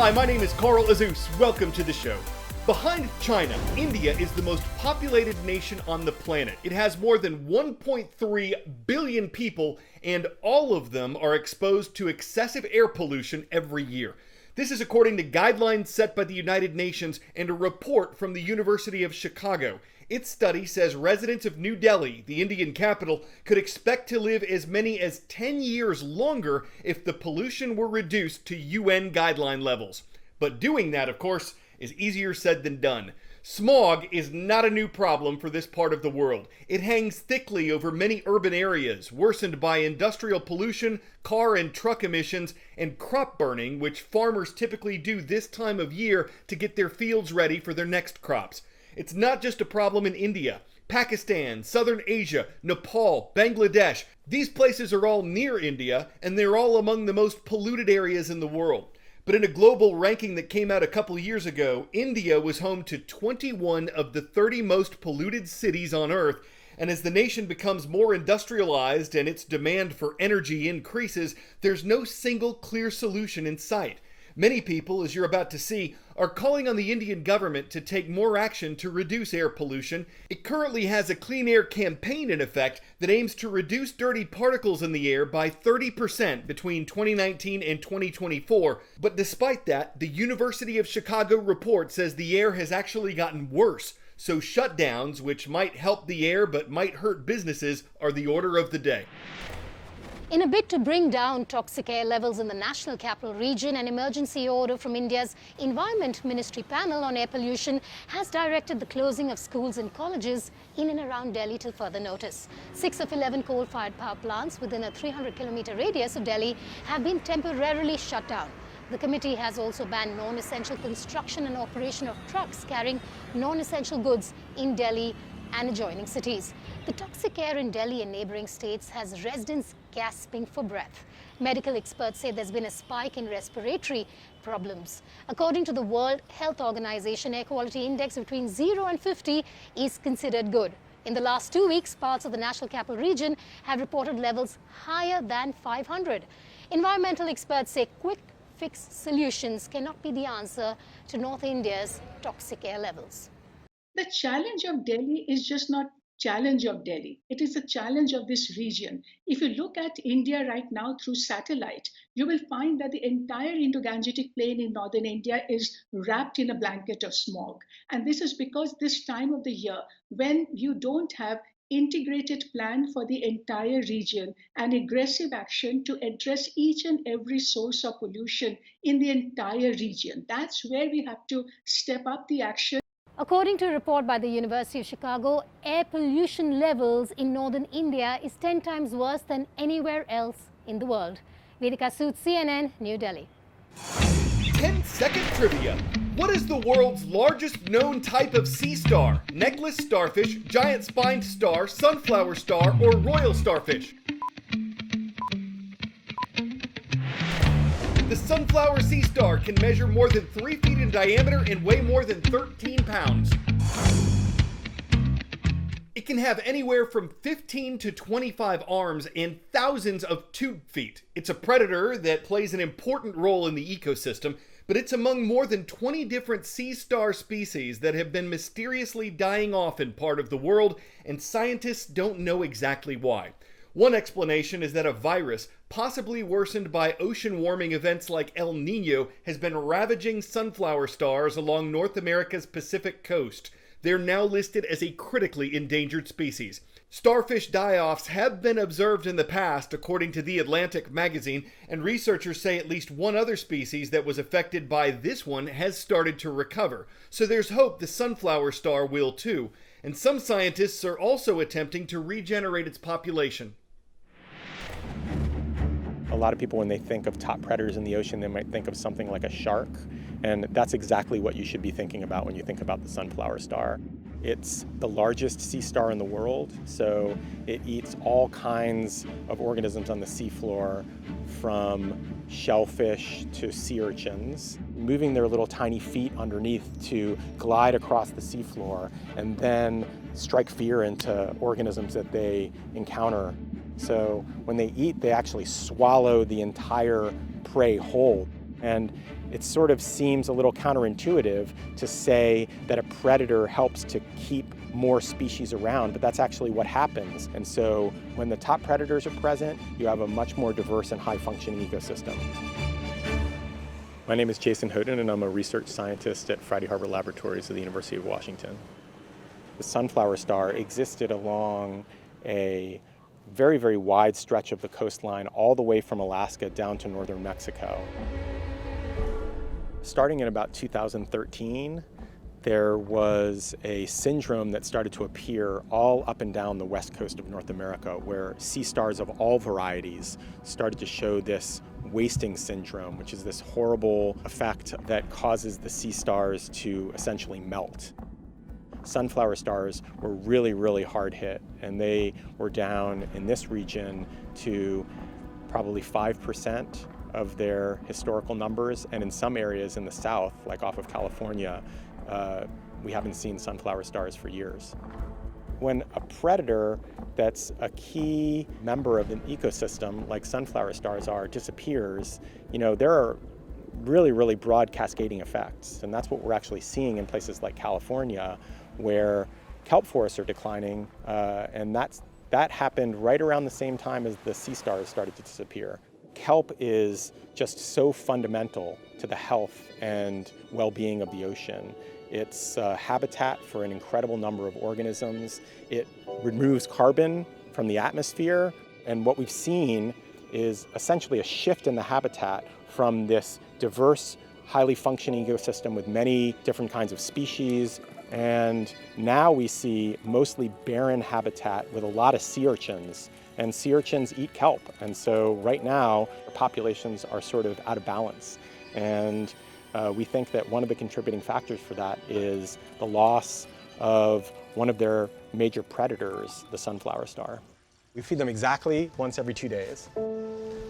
Hi, my name is Carl Azus. Welcome to the show. Behind China, India is the most populated nation on the planet. It has more than 1.3 billion people, and all of them are exposed to excessive air pollution every year. This is according to guidelines set by the United Nations and a report from the University of Chicago. Its study says residents of New Delhi, the Indian capital, could expect to live as many as 10 years longer if the pollution were reduced to UN guideline levels. But doing that, of course, is easier said than done. Smog is not a new problem for this part of the world. It hangs thickly over many urban areas, worsened by industrial pollution, car and truck emissions, and crop burning, which farmers typically do this time of year to get their fields ready for their next crops. It's not just a problem in India. Pakistan, Southern Asia, Nepal, Bangladesh, these places are all near India, and they're all among the most polluted areas in the world. But in a global ranking that came out a couple years ago, India was home to 21 of the 30 most polluted cities on Earth. And as the nation becomes more industrialized and its demand for energy increases, there's no single clear solution in sight. Many people, as you're about to see, are calling on the Indian government to take more action to reduce air pollution. It currently has a clean air campaign in effect that aims to reduce dirty particles in the air by 30% between 2019 and 2024. But despite that, the University of Chicago report says the air has actually gotten worse. So shutdowns, which might help the air but might hurt businesses, are the order of the day. In a bid to bring down toxic air levels in the National Capital Region, an emergency order from India's Environment Ministry panel on air pollution has directed the closing of schools and colleges in and around Delhi till further notice. 6 of 11 coal-fired power plants within a 300-kilometer radius of Delhi have been temporarily shut down. The committee has also banned non-essential construction and operation of trucks carrying non-essential goods in Delhi and adjoining cities. The toxic air in Delhi and neighboring states has residents gasping for breath. Medical experts say there's been a spike in respiratory problems. According to the World Health Organization, air quality index between 0 and 50 is considered good. In the last 2 weeks, parts of the National Capital Region have reported levels higher than 500. Environmental experts say quick fix solutions cannot be the answer to North India's toxic air levels. The challenge of Delhi is just not challenge of Delhi. It is a challenge of this region. If you look at India right now through satellite, you will find that the entire Indo-Gangetic plain in northern India is wrapped in a blanket of smog. And this is because this time of the year, when you don't have integrated plan for the entire region and aggressive action to address each and every source of pollution in the entire region, that's where we have to step up the action. According to a report by the University of Chicago, air pollution levels in northern India is 10 times worse than anywhere else in the world. Vedika Sood, CNN, New Delhi. 10-second trivia. What is the world's largest known type of sea star? Necklace starfish, giant spined star, sunflower star, or royal starfish? The sunflower sea star can measure more than 3 feet in diameter and weigh more than 13 pounds. It can have anywhere from 15 to 25 arms and thousands of tube feet. It's a predator that plays an important role in the ecosystem, but it's among more than 20 different sea star species that have been mysteriously dying off in part of the world, and scientists don't know exactly why. One explanation is that a virus, possibly worsened by ocean warming events like El Nino, has been ravaging sunflower stars along North America's Pacific coast. They're now listed as a critically endangered species. Starfish die-offs have been observed in the past, according to The Atlantic magazine, and researchers say at least one other species that was affected by this one has started to recover. So there's hope the sunflower star will too. And some scientists are also attempting to regenerate its population. A lot of people, when they think of top predators in the ocean, they might think of something like a shark. And that's exactly what you should be thinking about when you think about the sunflower star. It's the largest sea star in the world, so it eats all kinds of organisms on the seafloor, from shellfish to sea urchins, moving their little tiny feet underneath to glide across the seafloor and then strike fear into organisms that they encounter. So when they eat, they actually swallow the entire prey whole. And it sort of seems a little counterintuitive to say that a predator helps to keep more species around, but that's actually what happens. And so when the top predators are present, you have a much more diverse and high-functioning ecosystem. My name is Jason Houghton, and I'm a research scientist at Friday Harbor Laboratories of the University of Washington. The sunflower star existed along a very, very wide stretch of the coastline all the way from Alaska down to northern Mexico. Starting in about 2013, there was a syndrome that started to appear all up and down the west coast of North America, where sea stars of all varieties started to show this wasting syndrome, which is this horrible effect that causes the sea stars to essentially melt. Sunflower stars were really, really hard hit, and they were down in this region to probably 5% of their historical numbers, and in some areas in the south, like off of California, we haven't seen sunflower stars for years. When a predator that's a key member of an ecosystem, like sunflower stars are, disappears, there are really, really broad cascading effects. And that's what we're actually seeing in places like California, where kelp forests are declining, and that happened right around the same time as the sea stars started to disappear. Kelp is just so fundamental to the health and well-being of the ocean. It's a habitat for an incredible number of organisms. It removes carbon from the atmosphere, and what we've seen is essentially a shift in the habitat from this diverse, highly functioning ecosystem with many different kinds of species, and now we see mostly barren habitat with a lot of sea urchins, and sea urchins eat kelp, and so right now populations are sort of out of balance. And we think that one of the contributing factors for that is the loss of one of their major predators, the sunflower star. We feed them exactly once every 2 days.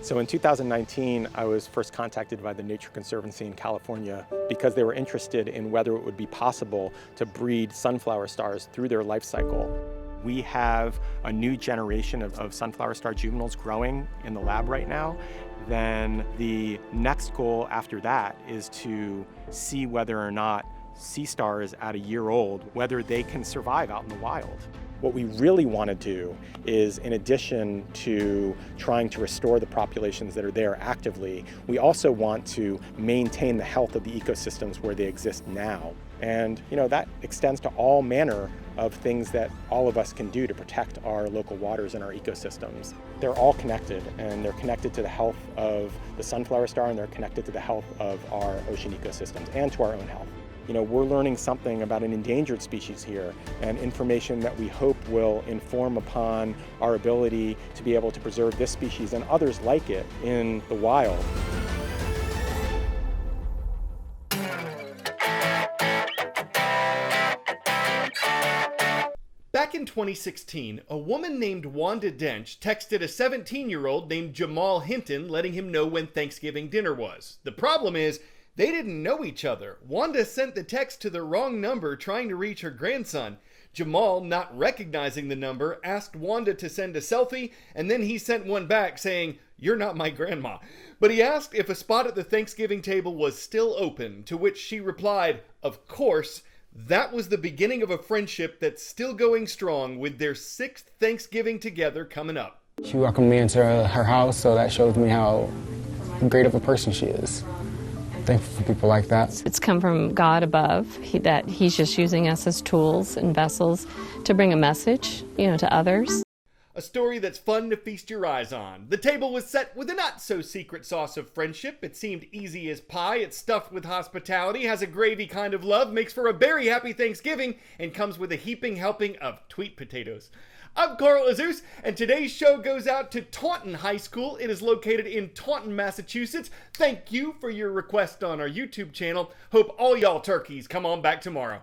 So in 2019, I was first contacted by the Nature Conservancy in California because they were interested in whether it would be possible to breed sunflower stars through their life cycle. We have a new generation of sunflower star juveniles growing in the lab right now. Then the next goal after that is to see whether or not sea stars at a year old, whether they can survive out in the wild. What we really want to do is, in addition to trying to restore the populations that are there actively, we also want to maintain the health of the ecosystems where they exist now. And that extends to all manner of things that all of us can do to protect our local waters and our ecosystems. They're all connected, and they're connected to the health of the sunflower star, and they're connected to the health of our ocean ecosystems and to our own health. We're learning something about an endangered species here, and information that we hope will inform upon our ability to be able to preserve this species and others like it in the wild. Back in 2016, a woman named Wanda Dench texted a 17-year-old named Jamal Hinton letting him know when Thanksgiving dinner was. The problem is, they didn't know each other. Wanda sent the text to the wrong number trying to reach her grandson. Jamal, not recognizing the number, asked Wanda to send a selfie, and then he sent one back saying, "You're not my grandma." But he asked if a spot at the Thanksgiving table was still open, to which she replied, "Of course." That was the beginning of a friendship that's still going strong, with their 6th Thanksgiving together coming up. She welcomed me into her house, so that shows me how great of a person she is. Thankful for people like that. It's come from God above, that he's just using us as tools and vessels to bring a message, to others. A story that's fun to feast your eyes on. The table was set with a not-so-secret sauce of friendship. It seemed easy as pie. It's stuffed with hospitality, has a gravy kind of love, makes for a very happy Thanksgiving, and comes with a heaping helping of tweet potatoes. I'm Carl Azus, and today's show goes out to Taunton High School. It is located in Taunton, Massachusetts. Thank you for your request on our YouTube channel. Hope all y'all turkeys come on back tomorrow.